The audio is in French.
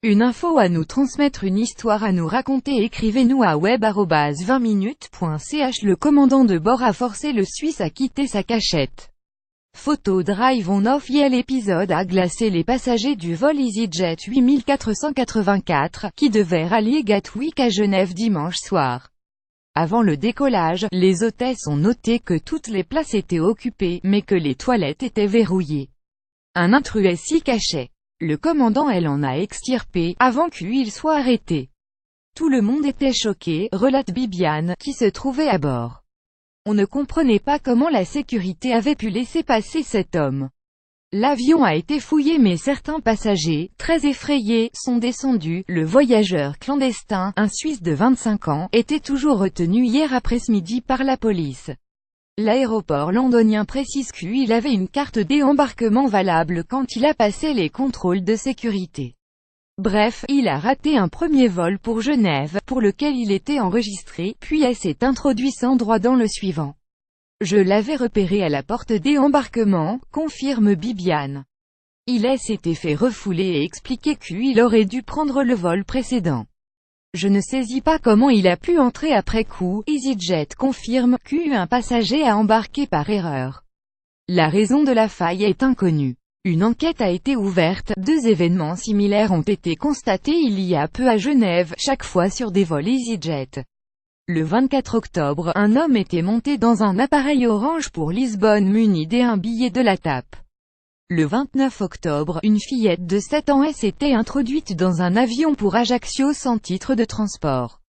Une info à nous transmettre, une histoire à nous raconter. Écrivez-nous à web@20minutes.ch. Le commandant de bord a forcé le Suisse à quitter sa cachette. Photo Drive on Officiel. L'épisode a glacé les passagers du vol EasyJet 8484, qui devait rallier Gatwick à Genève dimanche soir. Avant le décollage, les hôtesses ont noté que toutes les places étaient occupées, mais que les toilettes étaient verrouillées. Un intrus s'y cachait. Le commandant en a extirpé, avant qu'il soit arrêté. Tout le monde était choqué, relate Bibiane, qui se trouvait à bord. On ne comprenait pas comment la sécurité avait pu laisser passer cet homme. L'avion a été fouillé mais certains passagers, très effrayés, sont descendus. Le voyageur clandestin, un Suisse de 25 ans, était toujours retenu hier après-midi par la police. L'aéroport londonien précise qu'il avait une carte d'embarquement valable quand il a passé les contrôles de sécurité. Bref, il a raté un premier vol pour Genève, pour lequel il était enregistré, puis s'est introduit sans droit dans le suivant. Je l'avais repéré à la porte d'embarquement, confirme Bibiane. Il s'était fait refouler et expliquer qu'il aurait dû prendre le vol précédent. Je ne saisis pas comment il a pu entrer après coup. EasyJet confirme qu'un passager a embarqué par erreur. La raison de la faille est inconnue. Une enquête a été ouverte. 2 événements similaires ont été constatés il y a peu à Genève, chaque fois sur des vols EasyJet. Le 24 octobre, un homme était monté dans un appareil orange pour Lisbonne muni d'un billet de la TAP. Le 29 octobre, une fillette de 7 ans s'était introduite dans un avion pour Ajaccio sans titre de transport.